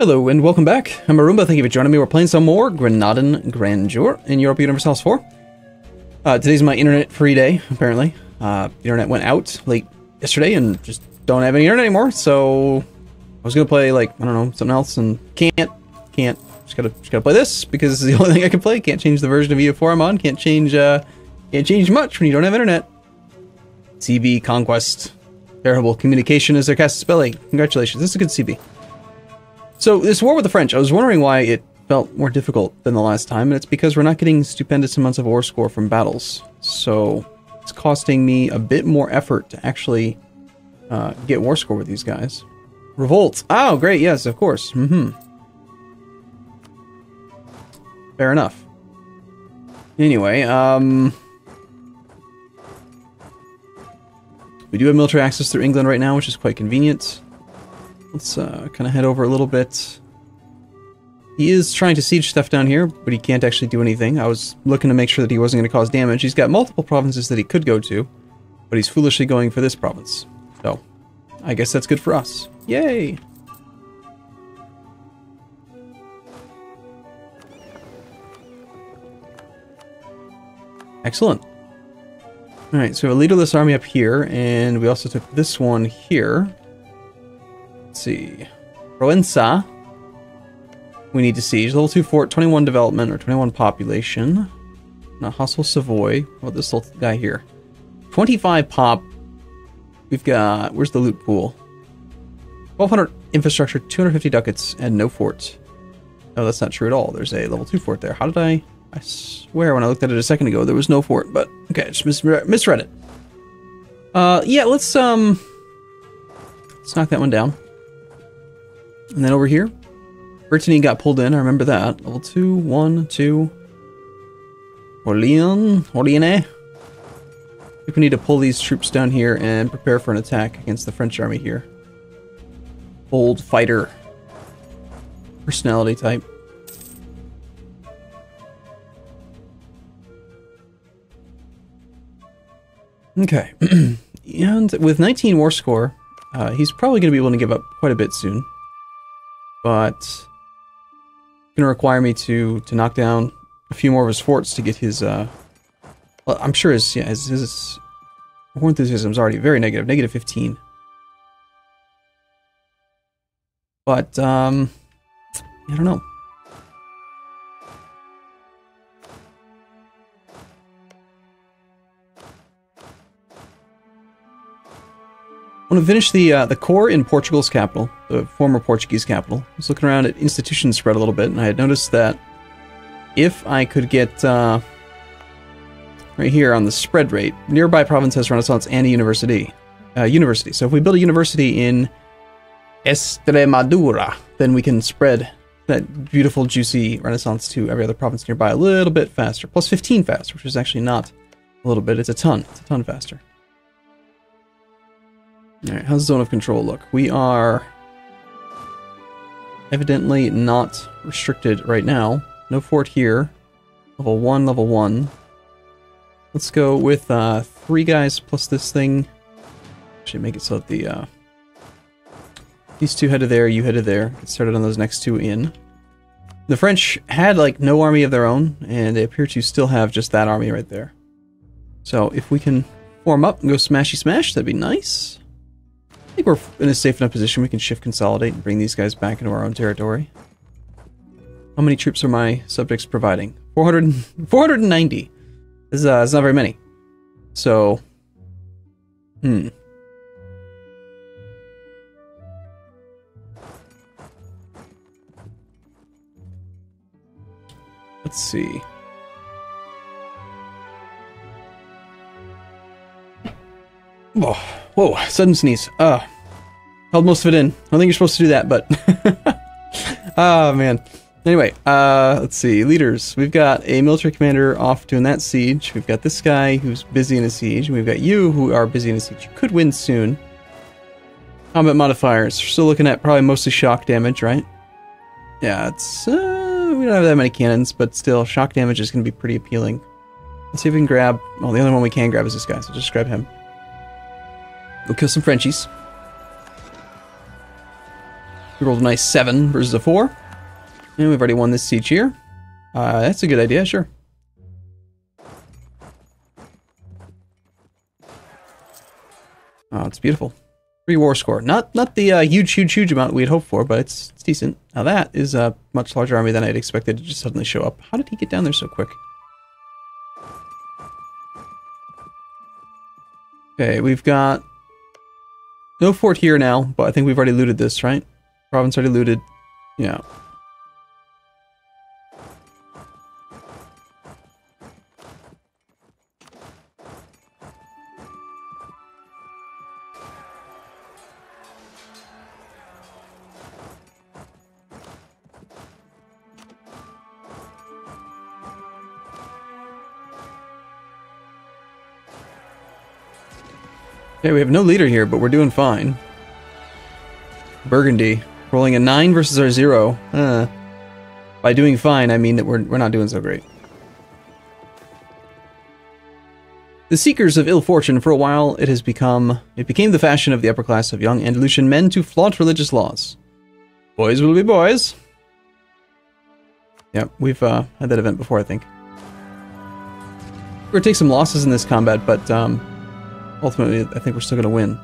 Hello and welcome back. I'm Arumba. Thank you for joining me. We're playing some more Granadan Grandeur in Europa Universalis 4. Today's my internet-free day, apparently. The internet went out late yesterday and just don't have any internet anymore, so I was gonna play, like, I don't know, something else, and can't. Just gotta play this, because this is the only thing I can play. Can't change the version of EU4 I'm on. Can't change much when you don't have internet. CB Conquest. Terrible communication is their cast spelling. Congratulations, this is a good CB. So, this war with the French, I was wondering why it felt more difficult than the last time, and it's because we're not getting stupendous amounts of war score from battles. So, it's costing me a bit more effort to actually get war score with these guys. Revolt! Oh, great, yes, of course. Fair enough. Anyway, we do have military access through England right now, which is quite convenient. Let's kind of head over a little bit. He is trying to siege stuff down here, but he can't actually do anything. I was looking to make sure that he wasn't going to cause damage. He's got multiple provinces that he could go to, but he's foolishly going for this province. So, I guess that's good for us. Yay! Excellent. Alright, so we have a leaderless army up here, and we also took this one here. Let's see. Provenza. We need to siege. Level 2 fort, 21 development, or 21 population. Not hostile Savoy. What about this little guy here? 25 pop. We've got... Where's the loot pool? 1,200 infrastructure, 250 ducats, and no fort. Oh, that's not true at all. There's a level 2 fort there. How did I swear when I looked at it a second ago there was no fort, but... Okay, I just misread it. Yeah, let's knock that one down. And then over here, Brittany got pulled in, I remember that. Level 2, 1, 2. Orleans. I think we need to pull these troops down here and prepare for an attack against the French army here. Bold fighter. Personality type. Okay. And with 19 war score, he's probably going to be able to give up quite a bit soon. But it's going to require me to knock down a few more of his forts to get his, well, I'm sure his war enthusiasm is already very negative, negative 15. But, I don't know. I want to finish the core in Portugal's capital, the former Portuguese capital. I was looking around at institution spread a little bit, and I had noticed that if I could get right here on the spread rate, nearby province has Renaissance and a university. So if we build a university in Extremadura, then we can spread that beautiful, juicy Renaissance to every other province nearby a little bit faster. Plus 15 faster, which is actually not a little bit, it's a ton. It's a ton faster. Alright, how's Zone of Control look? We are evidently not restricted right now. No fort here. Level 1, level 1. Let's go with 3 guys plus this thing. Actually make it so that the these two headed there, you headed there. Get started on those next two in. The French had like no army of their own, and they appear to still have just that army right there. So if we can form up and go smashy smash, that'd be nice. I think we're in a safe enough position we can shift consolidate and bring these guys back into our own territory. How many troops are my subjects providing? 490. This is not very many. So, let's see. Whoa, sudden sneeze. Held most of it in. I don't think you're supposed to do that, but... Oh, man. Anyway, let's see. Leaders. We've got a military commander off doing that siege. We've got this guy who's busy in a siege. And we've got you who are busy in a siege. You could win soon. Combat modifiers. We're still looking at probably mostly shock damage, right? Yeah, it's... we don't have that many cannons, but still, shock damage is going to be pretty appealing. Let's see if we can grab... Well, the only one we can grab is this guy, so just grab him. We'll kill some Frenchies. We rolled a nice 7 versus a 4. And we've already won this siege here. That's a good idea, sure. Oh, it's beautiful. 3 war score. Not the huge amount we had hoped for, but it's decent. Now that is a much larger army than I'd expected to just suddenly show up. How did he get down there so quick? Okay, we've got no fort here now, but I think we've already looted this, right? Province already looted. Yeah. Okay, we have no leader here, but we're doing fine. Burgundy. Rolling a 9 versus our 0. By doing fine, I mean that we're not doing so great. The seekers of ill fortune, for a while, it became the fashion of the upper class of young Andalusian men to flaunt religious laws. Boys will be boys. Yeah, we've had that event before, I think. We're gonna take some losses in this combat, but ultimately, I think we're still gonna win.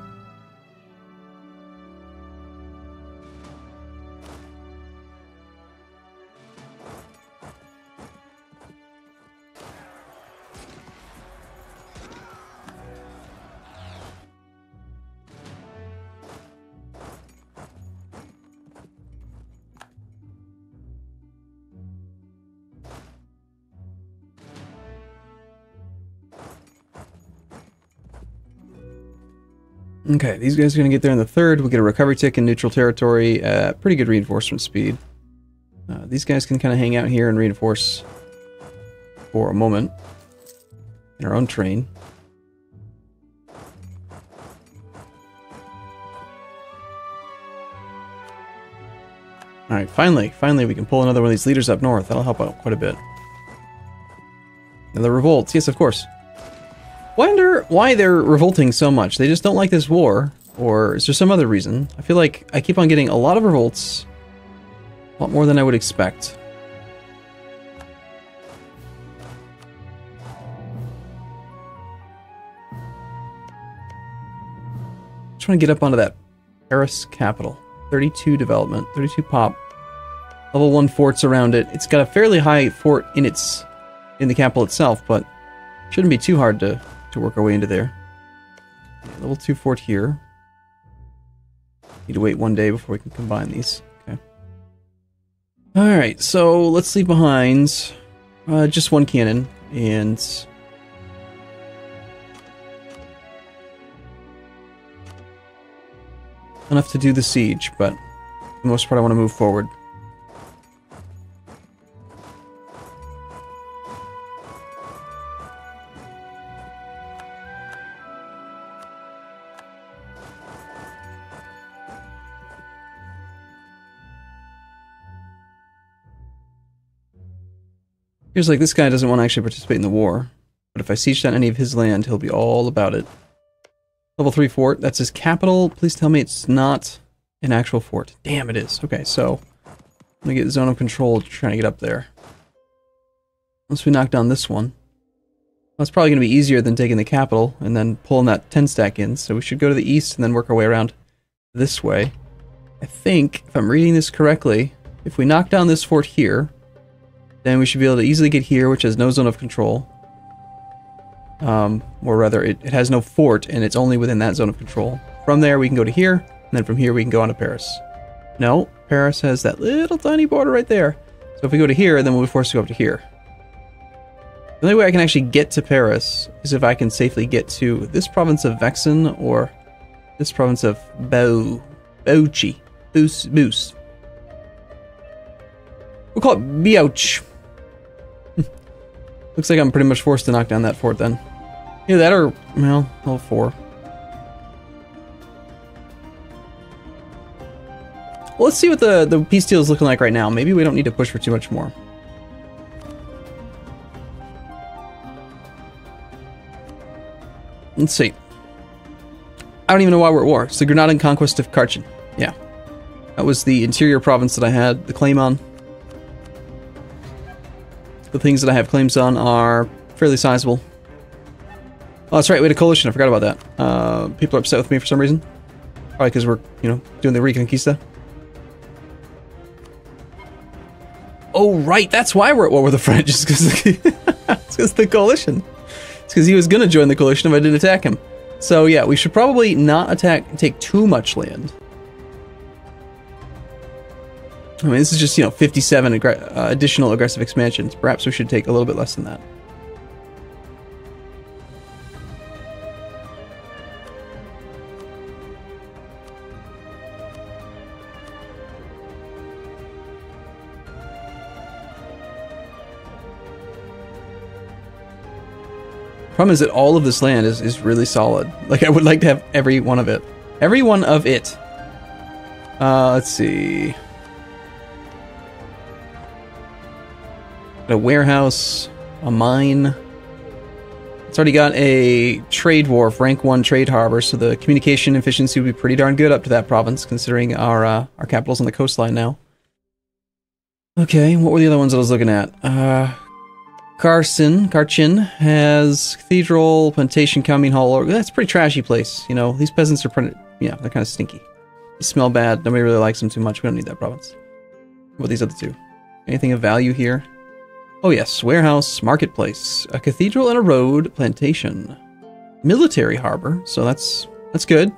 Okay, these guys are going to get there in the 3rd. We'll get a recovery tick in neutral territory. Pretty good reinforcement speed. These guys can kind of hang out here and reinforce for a moment in our own train. Alright, finally we can pull another one of these leaders up north. That'll help out quite a bit. And the revolts, yes, of course. Wonder why they're revolting so much. They just don't like this war, or is there some other reason? I feel like I keep on getting a lot of revolts, a lot more than I would expect. I'm trying to get up onto that Paris capital. 32 development, 32 pop, level 1 forts around it. It's got a fairly high fort in the capital itself, but shouldn't be too hard to work our way into there. Level 2 fort here. Need to wait 1 day before we can combine these. Okay. Alright, so let's leave behind just 1 cannon and enough to do the siege, but for the most part I want to move forward. Here's like, this guy doesn't want to actually participate in the war, but if I siege down any of his land, he'll be all about it. Level 3 fort, that's his capital. Please tell me it's not an actual fort. Damn, it is. Okay, so I'm gonna get zone of control trying to get up there. Once we knock down this one, that's probably gonna be easier than taking the capital and then pulling that 10 stack in, so we should go to the east and then work our way around this way. I think, if I'm reading this correctly, if we knock down this fort here, then we should be able to easily get here, which has no zone of control. Or rather, it has no fort, and it's only within that zone of control. From there, we can go to here, and then from here, we can go on to Paris. No, Paris has that little tiny border right there. So if we go to here, then we'll be forced to go up to here. The only way I can actually get to Paris is if I can safely get to this province of Vexin, or this province of Bouchi. Boos. We'll call it Biouch. Looks like I'm pretty much forced to knock down that fort then. Either that or, well, level 4. Well, let's see what the peace deal is looking like right now. Maybe we don't need to push for too much more. Let's see. I don't even know why we're at war. It's the Granadan conquest of Karchin. Yeah. That was the interior province that I had the claim on. The things that I have claims on are fairly sizable. Oh, that's right, we had a coalition, I forgot about that. People are upset with me for some reason. Probably because we're, you know, doing the Reconquista. Oh, right, that's why we're at war with the French, it's because the coalition. It's because he was going to join the coalition if I didn't attack him. So yeah, we should probably not take too much land. I mean, this is just, you know, 57 additional aggressive expansions. Perhaps we should take a little bit less than that. Problem is that all of this land is really solid. Like, I would like to have every one of it. Every one of it. Let's see. A warehouse, a mine. It's already got a trade wharf, rank 1 trade harbor, so the communication efficiency would be pretty darn good up to that province, considering our capital's on the coastline now. Okay, what were the other ones I was looking at? Karchin has cathedral, plantation, commune hall. That's a pretty trashy place. You know, these peasants are pretty, yeah, they're kind of stinky. They smell bad. Nobody really likes them too much. We don't need that province. What about these other two? Anything of value here? Oh yes, warehouse, marketplace, a cathedral and a road, plantation, military harbor. So that's good.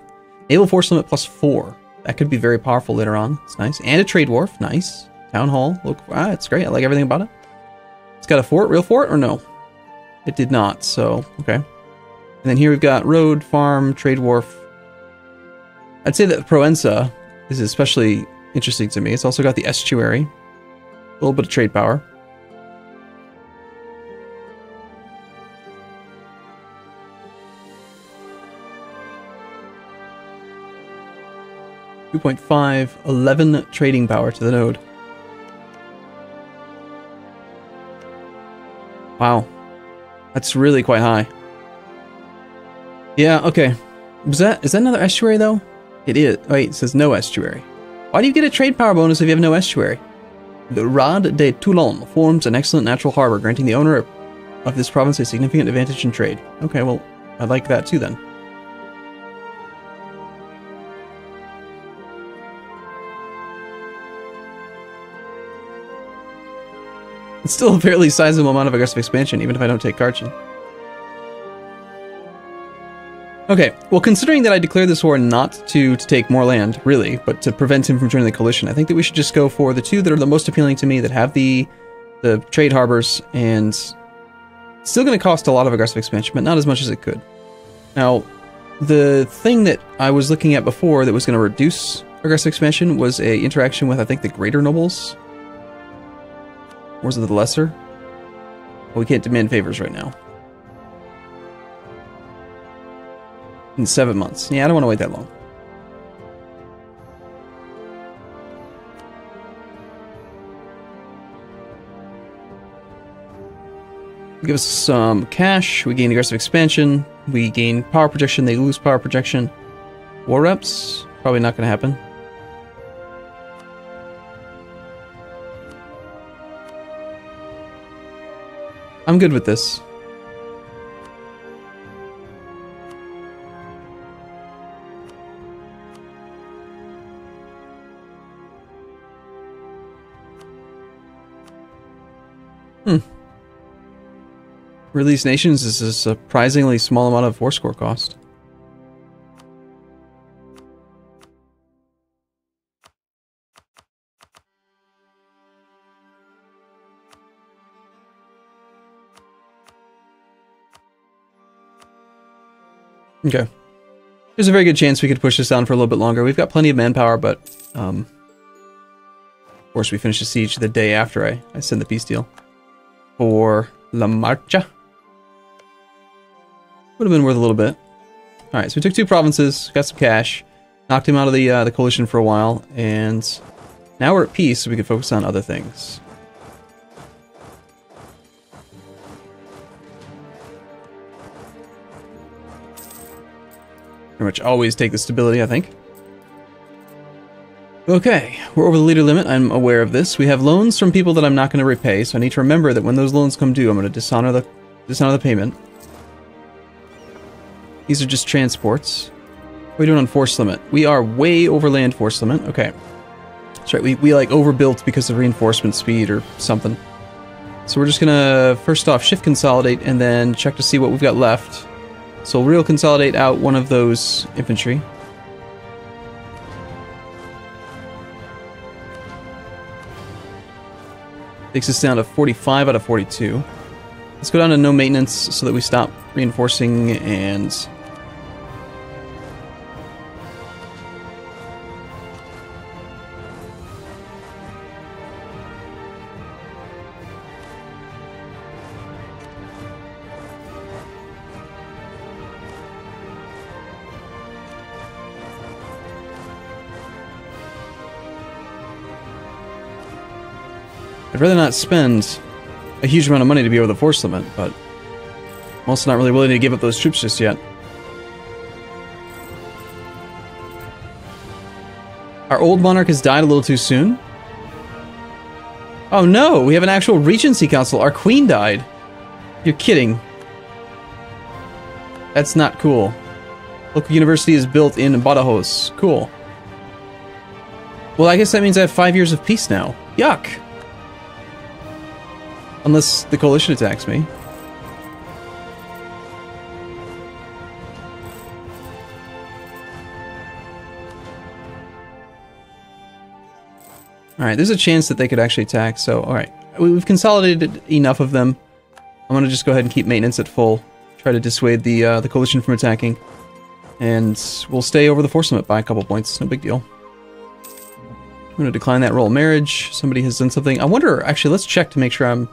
Naval force limit +4. That could be very powerful later on. It's nice. And a trade wharf. Nice. Town hall. Look, it's great. I like everything about it. It's got a fort, real fort, or no? It did not, so, okay. And then here we've got road, farm, trade wharf. I'd say that Provenza is especially interesting to me. It's also got the estuary. A little bit of trade power. .5, 11 trading power to the node. Wow. That's really quite high. Yeah, okay. Is that another estuary, though? It is. Wait, it says no estuary. Why do you get a trade power bonus if you have no estuary? The Rade de Toulon forms an excellent natural harbor, granting the owner of this province a significant advantage in trade. Okay, well, I'd like that too, then. It's still a fairly sizable amount of aggressive expansion, even if I don't take Karchin. Okay, well, considering that I declared this war not to take more land, really, but to prevent him from joining the coalition, I think that we should just go for the two that are the most appealing to me, that have the trade harbors, and still going to cost a lot of aggressive expansion, but not as much as it could. Now, the thing that I was looking at before that was going to reduce aggressive expansion was a interaction with, I think, the greater nobles. Or was it the lesser? Well, we can't demand favors right now. In 7 months. Yeah, I don't want to wait that long. Give us some cash. We gain aggressive expansion. We gain power projection. They lose power projection. War reps? Probably not going to happen. I'm good with this. Release nations is a surprisingly small amount of war score cost. Okay. There's a very good chance we could push this down for a little bit longer. We've got plenty of manpower, but of course we finish the siege the day after I send the peace deal for La Marcha. Would have been worth a little bit. Alright, so we took 2 provinces, got some cash, knocked him out of the coalition for a while, and now we're at peace, so we can focus on other things. Pretty much always take the stability, I think. Okay, we're over the leader limit. I'm aware of this. We have loans from people that I'm not going to repay, so I need to remember that when those loans come due, I'm going to dishonor the payment. These are just transports. What are we doing on force limit? We are way over land force limit. Okay. That's right, we like overbuilt because of reinforcement speed or something. So we're just gonna, first off, shift consolidate and then check to see what we've got left. So we'll real consolidate out one of those infantry. Takes us down to 45 out of 42. Let's go down to no maintenance so that we stop reinforcing and... I'd rather not spend a huge amount of money to be over the force limit, but I'm also not really willing to give up those troops just yet. Our old monarch has died a little too soon. Oh no, we have an actual regency council. Our queen died. You're kidding. That's not cool. Local university is built in Badajoz. Cool. Well, I guess that means I have 5 years of peace now. Yuck. Unless the coalition attacks me. Alright, there's a chance that they could actually attack, so alright. We've consolidated enough of them. I'm gonna just go ahead and keep maintenance at full. Try to dissuade the coalition from attacking. And we'll stay over the force limit by a couple points, no big deal. I'm gonna decline that royal marriage. Somebody has done something. I wonder, actually, let's check to make sure I'm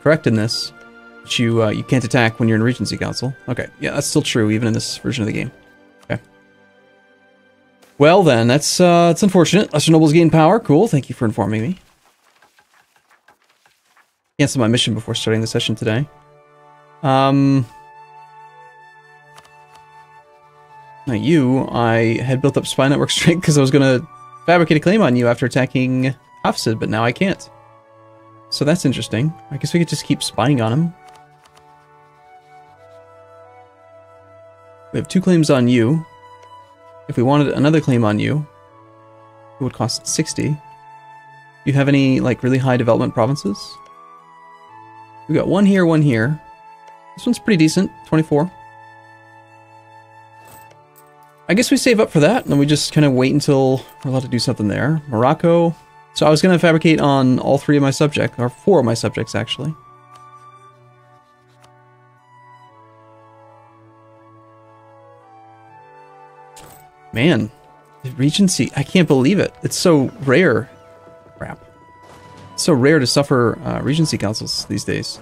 correct in this. But you can't attack when you're in Regency Council. Okay, yeah, that's still true, even in this version of the game. Okay. Well then, that's unfortunate. Lesser nobles gain power. Cool, thank you for informing me. Cancel my mission before starting the session today. Now I had built up spy network strength because I was gonna fabricate a claim on you after attacking Hafsid, but now I can't. So that's interesting. I guess we could just keep spying on him. We have 2 claims on you. If we wanted another claim on you, it would cost 60. Do you have any, like, really high development provinces? We got 1 here, 1 here. This one's pretty decent, 24. I guess we save up for that, and then we just kind of wait until we're allowed to do something there. Morocco. So I was going to fabricate on all 3 of my subjects, or 4 of my subjects, actually. Man, the Regency, I can't believe it. It's so rare. Crap. It's so rare to suffer Regency councils these days.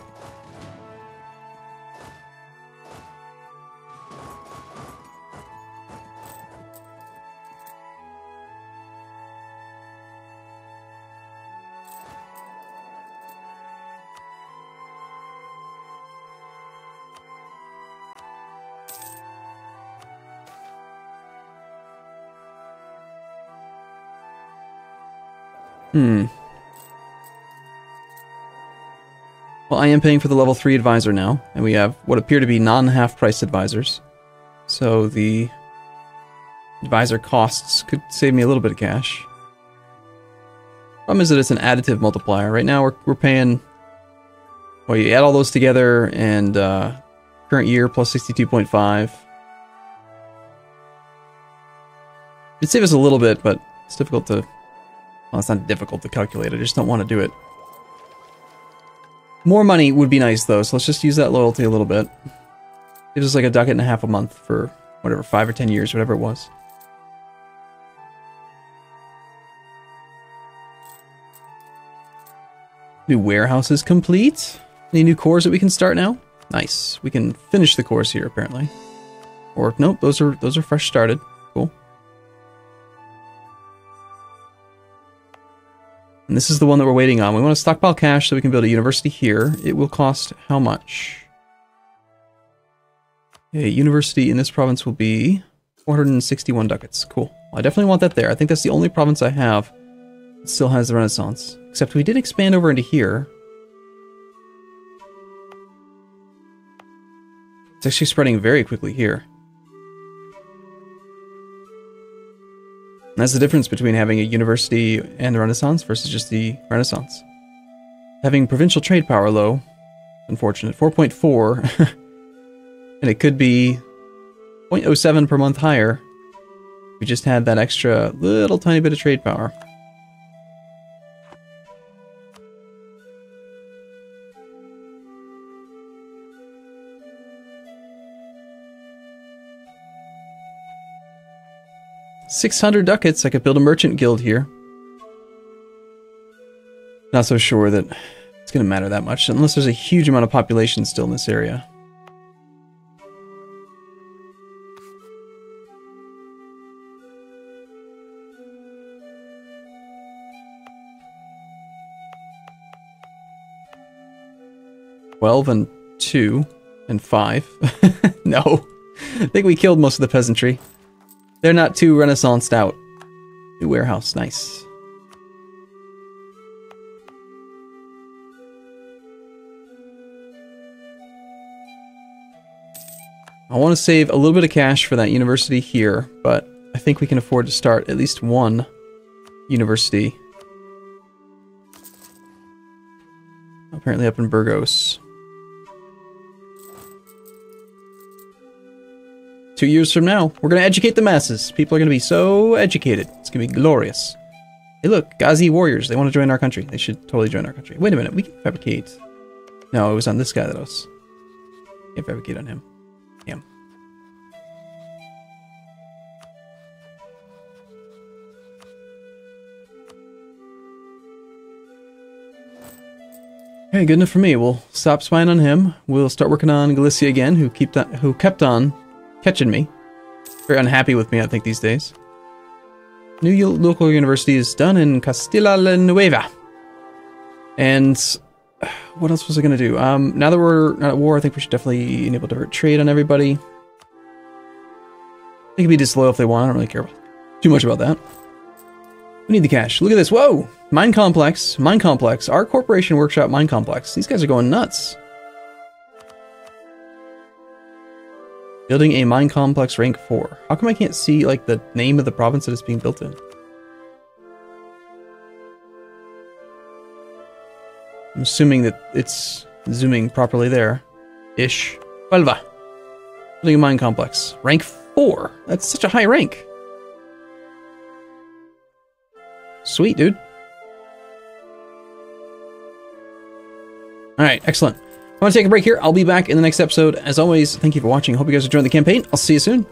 Well, I am paying for the level 3 advisor now, and we have what appear to be non-half-priced advisors. So the advisor costs could save me a little bit of cash. Problem is that it's an additive multiplier. Right now we're paying... Well, you add all those together, and current year plus 62.5. It'd save us a little bit, but it's difficult to... Well, it's not difficult to calculate. I just don't want to do it. More money would be nice, though, so let's just use that loyalty a little bit. Gives us like a ducat and a half a month for, whatever, 5 or 10 years, whatever it was. New warehouse is complete. Any new cores that we can start now? Nice. We can finish the cores here, apparently. Or, nope, those are fresh started. Cool. And this is the one that we're waiting on. We want to stockpile cash so we can build a university here. It will cost how much? A university in this province will be 461 ducats. Cool. I definitely want that there. I think that's the only province I have that still has the Renaissance. Except we did expand over into here. It's actually spreading very quickly here. And that's the difference between having a university and the Renaissance versus just the Renaissance. Having provincial trade power low, unfortunate, 4.4, and it could be 0.07 per month higher. We just had that extra little tiny bit of trade power. $600 ducats, I could build a merchant guild here. Not so sure that it's going to matter that much, unless there's a huge amount of population still in this area. $12 and $2 and $5. No. I think we killed most of the peasantry. They're not too renaissanced out. New warehouse, nice. I want to save a little bit of cash for that university here, but I think we can afford to start at least one university. Apparently up in Burgos. 2 years from now, we're going to educate the masses. People are going to be so educated. It's going to be glorious. Hey look, Ghazi warriors. They want to join our country. They should totally join our country. Wait a minute, we can fabricate. No, it was on this guy that I was... Can't fabricate on him. Damn. Okay, good enough for me. We'll stop spying on him. We'll start working on Galicia again, who kept on catching me. Very unhappy with me, I think, these days. New local university is done in Castilla la Nueva. And what else was I going to do? Now that we're not at war, I think we should definitely enable divert trade on everybody. They can be disloyal if they want. I don't really care too much about that. We need the cash. Look at this. Whoa! Mine complex. Mine complex. Our corporation workshop mine complex. These guys are going nuts. Building a mine complex rank 4. How come I can't see, like, the name of the province that it's being built in? I'm assuming that it's zooming properly there. Ish. Huelva. Building a mine complex. Rank 4. That's such a high rank. Sweet, dude. Alright, excellent. I'm going to take a break here. I'll be back in the next episode. As always, thank you for watching. Hope you guys enjoyed the campaign. I'll see you soon.